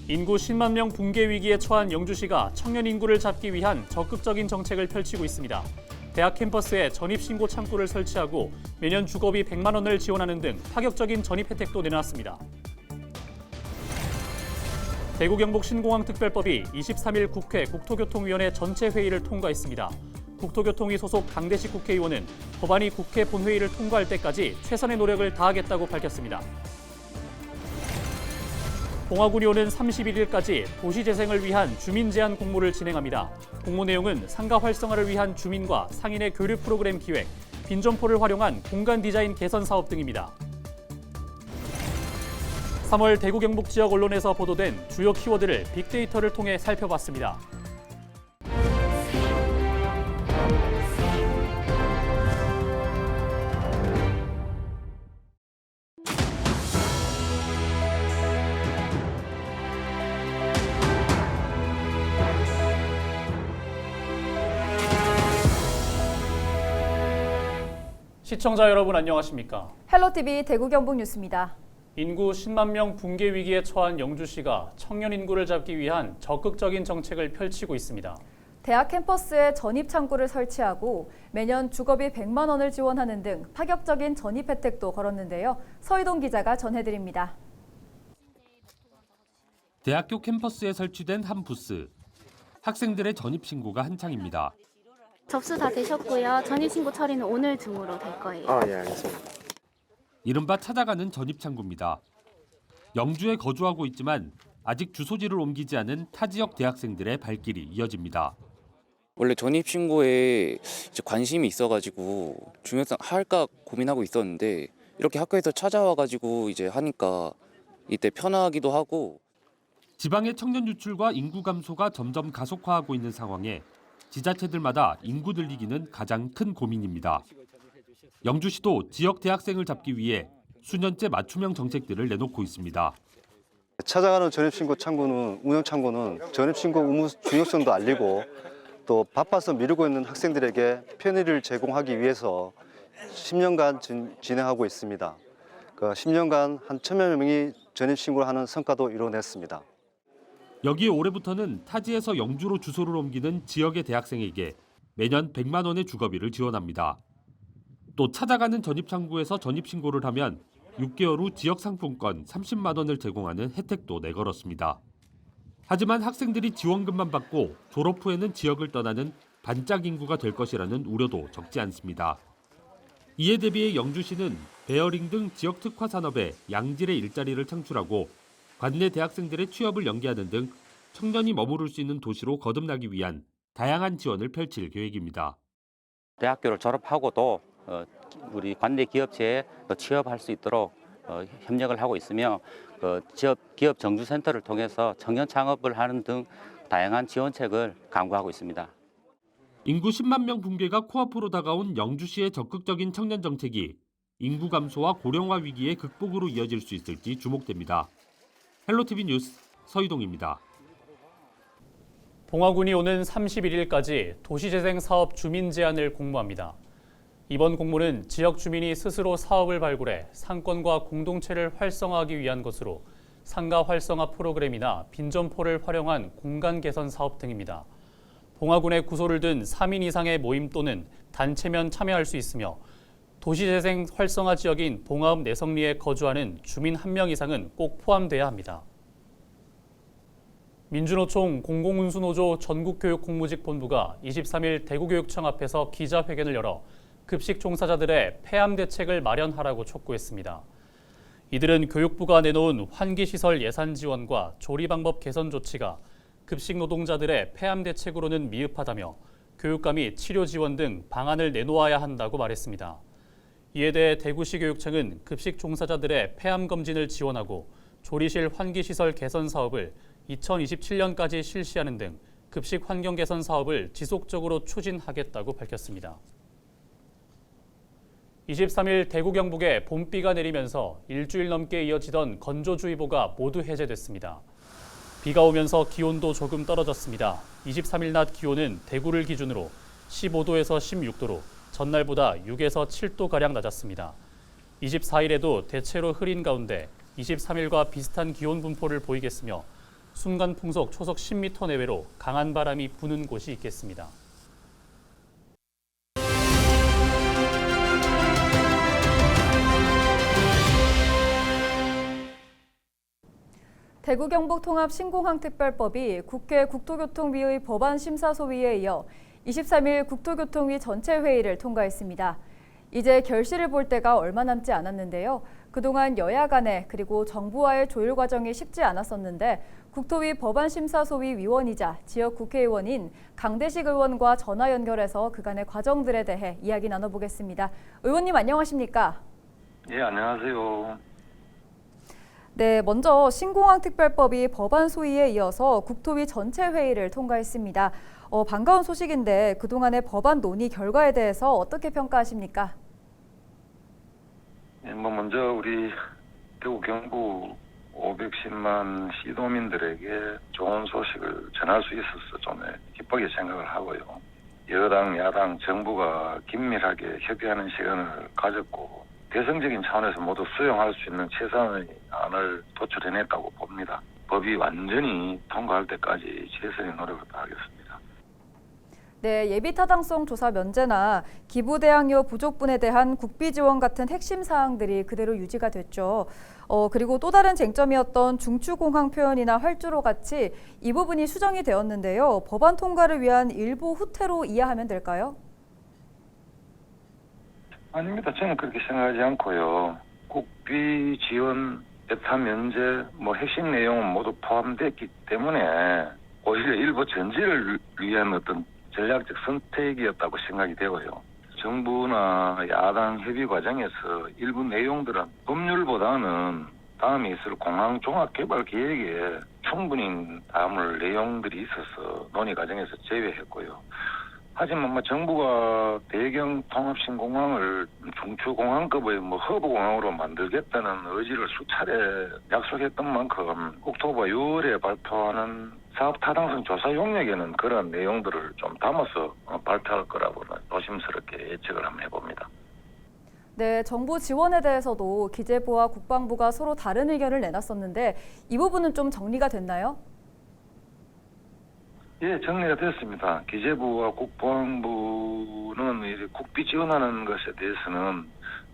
인구 10만 명 붕괴 위기에 처한 영주시가 청년 인구를 잡기 위한 적극적인 정책을 펼치고 있습니다. 대학 캠퍼스에 전입신고 창구를 설치하고 매년 주거비 100만 원을 지원하는 등 파격적인 전입 혜택도 내놨습니다. 대구 경북 신공항특별법이 23일 국회 국토교통위원회 전체 회의를 통과했습니다. 국토교통위 소속 강대식 국회의원은 법안이 국회 본회의를 통과할 때까지 최선의 노력을 다하겠다고 밝혔습니다. 봉화군이 오는 31일까지 도시재생을 위한 주민 제안 공모를 진행합니다. 공모 내용은 상가 활성화를 위한 주민과 상인의 교류 프로그램 기획, 빈점포를 활용한 공간 디자인 개선 사업 등입니다. 3월 대구 경북 지역 언론에서 보도된 주요 키워드를 빅데이터를 통해 살펴봤습니다. 시청자 여러분 안녕하십니까? 헬로티비 대구 경북 뉴스입니다. 인구 10만 명 붕괴 위기에 처한 영주시가 청년 인구를 잡기 위한 적극적인 정책을 펼치고 있습니다. 대학 캠퍼스에 전입 창구를 설치하고 매년 주거비 100만 원을 지원하는 등 파격적인 전입 혜택도 걸었는데요. 서희동 기자가 전해드립니다. 대학교 캠퍼스에 설치된 한 부스. 학생들의 전입 신고가 한창입니다. 접수 다 되셨고요. 전입신고 처리는 오늘 중으로 될 거예요. 예, 알겠습니다. 이른바 찾아가는 전입 창구입니다. 영주에 거주하고 있지만 아직 주소지를 옮기지 않은 타 지역 대학생들의 발길이 이어집니다. 원래 전입신고에 관심이 있어가지고 중요성 할까 고민하고 있었는데 이렇게 학교에서 찾아와가지고 이제 하니까 이때 편하기도 하고. 지방의 청년 유출과 인구 감소가 점점 가속화하고 있는 상황에 지자체들마다 인구 늘리기는 가장 큰 고민입니다. 영주시도 지역 대학생을 잡기 위해 수년째 맞춤형 정책들을 내놓고 있습니다. 찾아가는 전입신고 창구는 운영 창구는 전입신고 의무 중요성도 알리고 또 바빠서 미루고 있는 학생들에게 편의를 제공하기 위해서 10년간 진행하고 있습니다. 그 10년간 한 1,000여 명이 전입신고를 하는 성과도 이뤄냈습니다. 여기에 올해부터는 타지에서 영주로 주소를 옮기는 지역의 대학생에게 매년 100만 원의 주거비를 지원합니다. 또 찾아가는 전입창구에서 전입신고를 하면 6개월 후 지역 상품권 30만 원을 제공하는 혜택도 내걸었습니다. 하지만 학생들이 지원금만 받고 졸업 후에는 지역을 떠나는 반짝 인구가 될 것이라는 우려도 적지 않습니다. 이에 대비해 영주시는 베어링 등 지역 특화 산업에 양질의 일자리를 창출하고 관내 대학생들의 취업을 연계하는 등 청년이 머무를 수 있는 도시로 거듭나기 위한 다양한 지원을 펼칠 계획입니다. 대학교를 졸업하고도 우리 관내 기업체에 취업할 수 있도록 협력을 하고 있으며 기업 정주센터를 통해서 청년 창업을 하는 등 다양한 지원책을 강구하고 있습니다. 인구 10만 명 붕괴가 코앞으로 다가온 영주시의 적극적인 청년 정책이 인구 감소와 고령화 위기의 극복으로 이어질 수 있을지 주목됩니다. 헬로티비 뉴스 서희동입니다. 봉화군이 오는 31일까지 도시재생 사업 주민 제안을 공모합니다. 이번 공모는 지역 주민이 스스로 사업을 발굴해 상권과 공동체를 활성화하기 위한 것으로 상가 활성화 프로그램이나 빈점포를 활용한 공간 개선 사업 등입니다. 봉화군에 구소를 든 3인 이상의 모임 또는 단체면 참여할 수 있으며 도시재생 활성화 지역인 봉화읍 내성리에 거주하는 주민 1명 이상은 꼭 포함돼야 합니다. 민주노총 공공운수노조 전국교육공무직본부가 23일 대구교육청 앞에서 기자회견을 열어 급식 종사자들의 폐암 대책을 마련하라고 촉구했습니다. 이들은 교육부가 내놓은 환기시설 예산 지원과 조리 방법 개선 조치가 급식 노동자들의 폐암 대책으로는 미흡하다며 교육감 및 치료 지원 등 방안을 내놓아야 한다고 말했습니다. 이에 대해 대구시 교육청은 급식 종사자들의 폐암 검진을 지원하고 조리실 환기시설 개선 사업을 2027년까지 실시하는 등 급식 환경 개선 사업을 지속적으로 추진하겠다고 밝혔습니다. 23일 대구 경북에 봄비가 내리면서 일주일 넘게 이어지던 건조주의보가 모두 해제됐습니다. 비가 오면서 기온도 조금 떨어졌습니다. 23일 낮 기온은 대구를 기준으로 15도에서 16도로 전날보다 6에서 7도가량 낮았습니다. 24일에도 대체로 흐린 가운데 23일과 비슷한 기온 분포를 보이겠으며 순간 풍속 초속 10m 내외로 강한 바람이 부는 곳이 있겠습니다. 대구 경북 통합 신공항특별법이 국회 국토교통위의 법안 심사 소위에 이어 23일 국토교통위 전체 회의를 통과했습니다. 이제 결실을 볼 때가 얼마 남지 않았는데요. 그동안 여야 간에 그리고 정부와의 조율 과정이 쉽지 않았었는데 국토위 법안 심사 소위 위원이자 지역 국회의원인 강대식 의원과 전화 연결해서 그간의 과정들에 대해 이야기 나눠보겠습니다. 의원님 안녕하십니까? 예, 안녕하세요. 네, 먼저 신공항특별법이 법안 소위에 이어서 국토위 전체 회의를 통과했습니다. 반가운 소식인데 그동안의 법안 논의 결과에 대해서 어떻게 평가하십니까? 예, 먼저 우리 대구 경북 510만 시도민들에게 좋은 소식을 전할 수 있어서 좀 기쁘게 생각을 하고요. 여당, 야당, 정부가 긴밀하게 협의하는 시간을 가졌고 대승적인 차원에서 모두 수용할 수 있는 최선의 안을 도출해냈다고 봅니다. 법이 완전히 통과할 때까지 최선의 노력을 다하겠습니다. 네, 예비타당성 조사 면제나 기부대항료 부족분에 대한 국비 지원 같은 핵심 사항들이 그대로 유지가 됐죠. 그리고 또 다른 쟁점이었던 중추공항 표현이나 활주로 같이 이 부분이 수정이 되었는데요. 법안 통과를 위한 일부 후퇴로 이해하면 될까요? 아닙니다. 저는 그렇게 생각하지 않고요. 국비 지원, 예타 면제, 핵심 내용은 모두 포함됐기 때문에 오히려 일부 전제를 위한 어떤 전략적 선택이었다고 생각이 되고요. 정부나 야당 협의 과정에서 일부 내용들은 법률보다는 다음에 있을 공항 종합개발 계획에 충분히 담을 내용들이 있어서 논의 과정에서 제외했고요. 하지만 정부가 대경 통합신공항을 중추공항급의 허브공항으로 만들겠다는 의지를 수차례 약속했던 만큼 옥토버 6월에 발표하는 사업 타당성 조사 용역에는 그런 내용들을 좀 담아서 발표할 거라고는 조심스럽게 예측을 한번 해봅니다. 네, 정부 지원에 대해서도 기재부와 국방부가 서로 다른 의견을 내놨었는데 이 부분은 좀 정리가 됐나요? 예, 정리가 됐습니다. 기재부와 국방부는 이제 국비 지원하는 것에 대해서는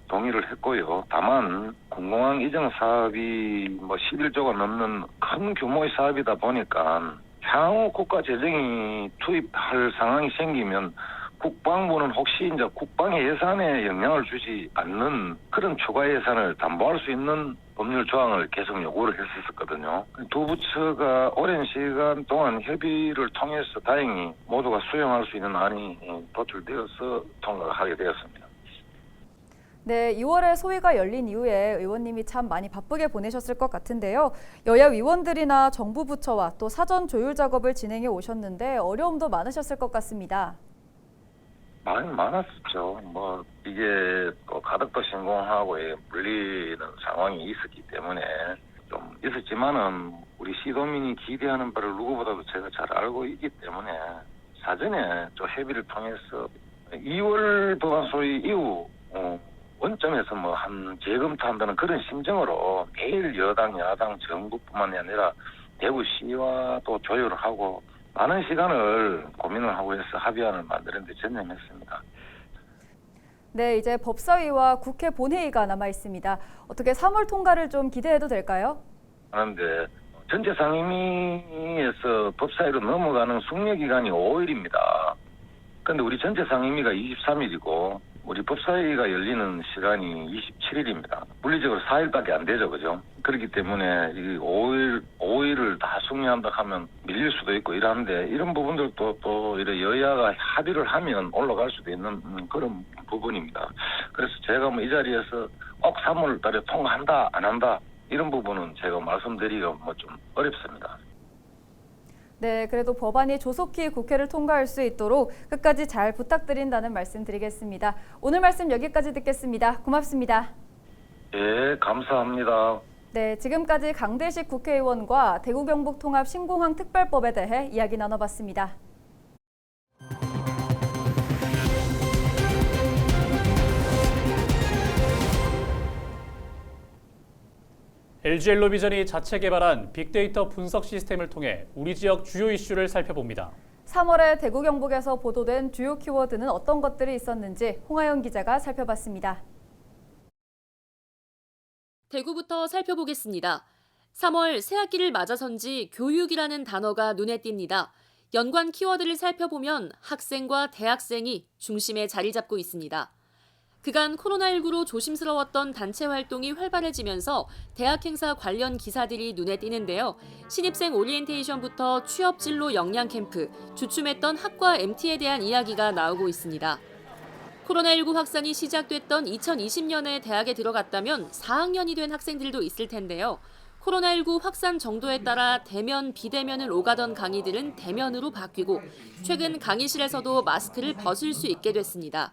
동의를 했고요. 다만 공공항 이전 사업이 11조가 넘는 큰 규모의 사업이다 보니까 향후 국가 재정이 투입할 상황이 생기면 국방부는 혹시 이제 국방의 예산에 영향을 주지 않는 그런 추가 예산을 담보할 수 있는 법률 조항을 계속 요구를 했었거든요. 두 부처가 오랜 시간 동안 협의를 통해서 다행히 모두가 수용할 수 있는 안이 도출되어서 통과하게 되었습니다. 네, 2월에 소위가 열린 이후에 의원님이 참 많이 바쁘게 보내셨을 것 같은데요. 여야 위원들이나 정부 부처와 또 사전 조율 작업을 진행해 오셨는데 어려움도 많으셨을 것 같습니다. 많이 많았죠. 이게 또 가덕도 신공항하고의 물리는 상황이 있었기 때문에 좀 있었지만은 우리 시도민이 기대하는 바를 누구보다도 제가 잘 알고 있기 때문에 사전에 좀 협의를 통해서 2월 법안 소위 이후 원점에서 한 재검토한다는 그런 심정으로 매일 여당, 야당, 정부뿐만이 아니라 대구시와 또 조율을 하고 많은 시간을 고민을 하고 해서 합의안을 만드는 데 전념했습니다. 네, 이제 법사위와 국회 본회의가 남아 있습니다. 어떻게 3월 통과를 좀 기대해도 될까요? 그런데 전체 상임위에서 법사위로 넘어가는 숙려 기간이 5일입니다. 그런데 우리 전체 상임위가 23일이고 우리 법사위가 열리는 시간이 27일입니다. 물리적으로 4일밖에 안 되죠, 그죠? 그렇기 때문에 이 5일을 다 숙려한다 하면 밀릴 수도 있고 이러는데 이런 부분들도 또 이런 여야가 합의를 하면 올라갈 수도 있는 그런 부분입니다. 그래서 제가 이 자리에서 꼭 3월 달에 통과한다, 안 한다 이런 부분은 제가 말씀드리기가 좀 어렵습니다. 네, 그래도 법안이 조속히 국회를 통과할 수 있도록 끝까지 잘 부탁드린다는 말씀 드리겠습니다. 오늘 말씀 여기까지 듣겠습니다. 고맙습니다. 예, 감사합니다. 네, 지금까지 강대식 국회의원과 대구 경북 통합 신공항 특별법에 대해 이야기 나눠봤습니다. LG엘로비전이 자체 개발한 빅데이터 분석 시스템을 통해 우리 지역 주요 이슈를 살펴봅니다. 3월에 대구 경북에서 보도된 주요 키워드는 어떤 것들이 있었는지 홍하영 기자가 살펴봤습니다. 대구부터 살펴보겠습니다. 3월 새학기를 맞아선지 교육이라는 단어가 눈에 띕니다. 연관 키워드를 살펴보면 학생과 대학생이 중심에 자리 잡고 있습니다. 그간 코로나19로 조심스러웠던 단체 활동이 활발해지면서 대학 행사 관련 기사들이 눈에 띄는데요. 신입생 오리엔테이션부터 취업 진로 역량 캠프, 주춤했던 학과 MT에 대한 이야기가 나오고 있습니다. 코로나19 확산이 시작됐던 2020년에 대학에 들어갔다면 4학년이 된 학생들도 있을 텐데요. 코로나19 확산 정도에 따라 대면, 비대면을 오가던 강의들은 대면으로 바뀌고 최근 강의실에서도 마스크를 벗을 수 있게 됐습니다.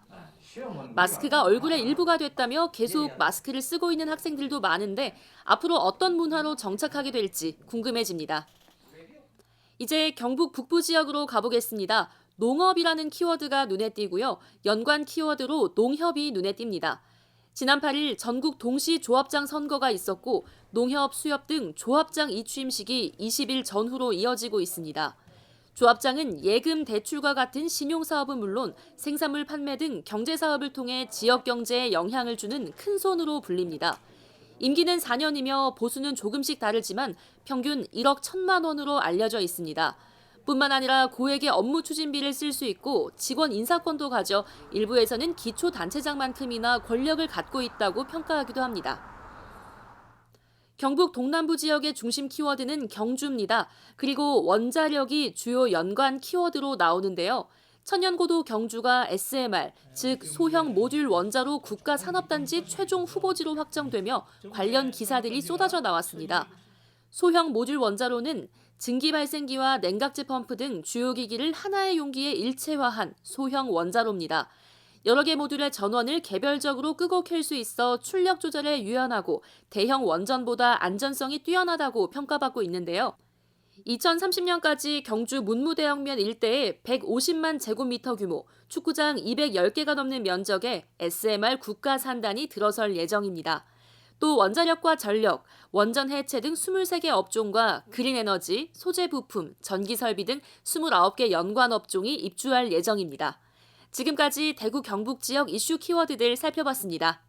마스크가 얼굴의 일부가 됐다며 계속 마스크를 쓰고 있는 학생들도 많은데 앞으로 어떤 문화로 정착하게 될지 궁금해집니다. 이제 경북 북부 지역으로 가보겠습니다. 농업이라는 키워드가 눈에 띄고요. 연관 키워드로 농협이 눈에 띕니다. 지난 8일 전국 동시 조합장 선거가 있었고 농협, 수협 등 조합장 이취임식이 20일 전후로 이어지고 있습니다. 조합장은 예금, 대출과 같은 신용사업은 물론 생산물 판매 등 경제사업을 통해 지역 경제에 영향을 주는 큰손으로 불립니다. 임기는 4년이며 보수는 조금씩 다르지만 평균 1억 1천만 원으로 알려져 있습니다. 뿐만 아니라 고액의 업무 추진비를 쓸 수 있고 직원 인사권도 가져 일부에서는 기초단체장만큼이나 권력을 갖고 있다고 평가하기도 합니다. 경북 동남부 지역의 중심 키워드는 경주입니다. 그리고 원자력이 주요 연관 키워드로 나오는데요. 천연고도 경주가 SMR, 즉 소형 모듈 원자로 국가산업단지 최종 후보지로 확정되며 관련 기사들이 쏟아져 나왔습니다. 소형 모듈 원자로는 증기 발생기와 냉각제 펌프 등 주요 기기를 하나의 용기에 일체화한 소형 원자로입니다. 여러 개 모듈의 전원을 개별적으로 끄고 켤 수 있어 출력 조절에 유연하고 대형 원전보다 안전성이 뛰어나다고 평가받고 있는데요. 2030년까지 경주 문무대형면 일대에 150만 제곱미터 규모, 축구장 210개가 넘는 면적에 SMR 국가산단이 들어설 예정입니다. 또 원자력과 전력, 원전 해체 등 23개 업종과 그린에너지, 소재 부품, 전기설비 등 29개 연관 업종이 입주할 예정입니다. 지금까지 대구 경북 지역 이슈 키워드들 살펴봤습니다.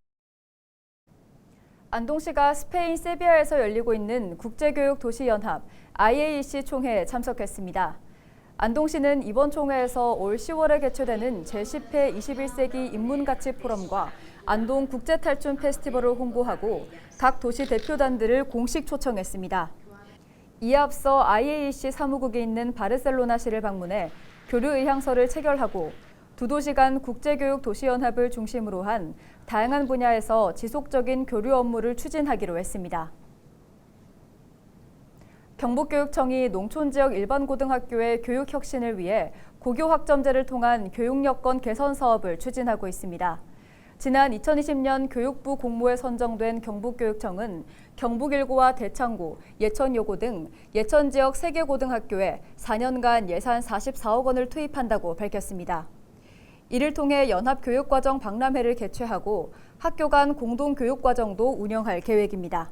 안동시가 스페인 세비야에서 열리고 있는 국제교육도시연합 IAEC 총회에 참석했습니다. 안동시는 이번 총회에서 올 10월에 개최되는 제10회 21세기 인문가치 포럼과 안동 국제탈춤 페스티벌을 홍보하고 각 도시 대표단들을 공식 초청했습니다. 이에 앞서 IAEC 사무국이 있는 바르셀로나시를 방문해 교류 의향서를 체결하고 두 도시 간 국제교육도시연합을 중심으로 한 다양한 분야에서 지속적인 교류 업무를 추진하기로 했습니다. 경북교육청이 농촌지역 일반고등학교의 교육혁신을 위해 고교학점제를 통한 교육여건 개선 사업을 추진하고 있습니다. 지난 2020년 교육부 공모에 선정된 경북교육청은 경북 1고와 대창고, 예천여고 등 예천 지역 3개 고등학교에 4년간 예산 44억 원을 투입한다고 밝혔습니다. 이를 통해 연합교육과정 박람회를 개최하고 학교 간 공동교육과정도 운영할 계획입니다.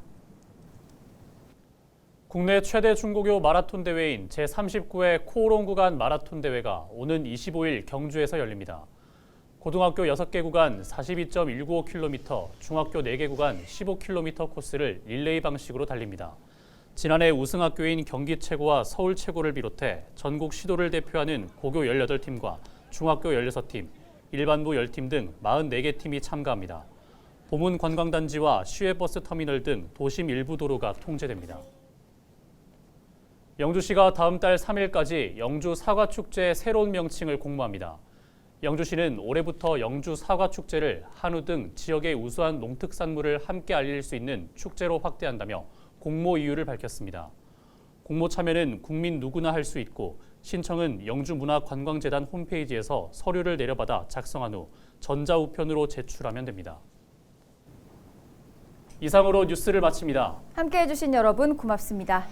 국내 최대 중고교 마라톤 대회인 제39회 코오롱 구간 마라톤 대회가 오는 25일 경주에서 열립니다. 고등학교 6개 구간 42.195km, 중학교 4개 구간 15km 코스를 릴레이 방식으로 달립니다. 지난해 우승학교인 경기 최고와 서울 최고를 비롯해 전국 시도를 대표하는 고교 18팀과 중학교 16팀, 일반부 10팀 등 44개 팀이 참가합니다. 보문 관광단지와 시외버스 터미널 등 도심 일부 도로가 통제됩니다. 영주시가 다음 달 3일까지 영주 사과축제의 새로운 명칭을 공모합니다. 영주시는 올해부터 영주 사과축제를 한우 등 지역의 우수한 농특산물을 함께 알릴 수 있는 축제로 확대한다며 공모 이유를 밝혔습니다. 공모 참여는 국민 누구나 할 수 있고 신청은 영주문화관광재단 홈페이지에서 서류를 내려받아 작성한 후 전자우편으로 제출하면 됩니다. 이상으로 뉴스를 마칩니다. 함께해 주신 여러분 고맙습니다.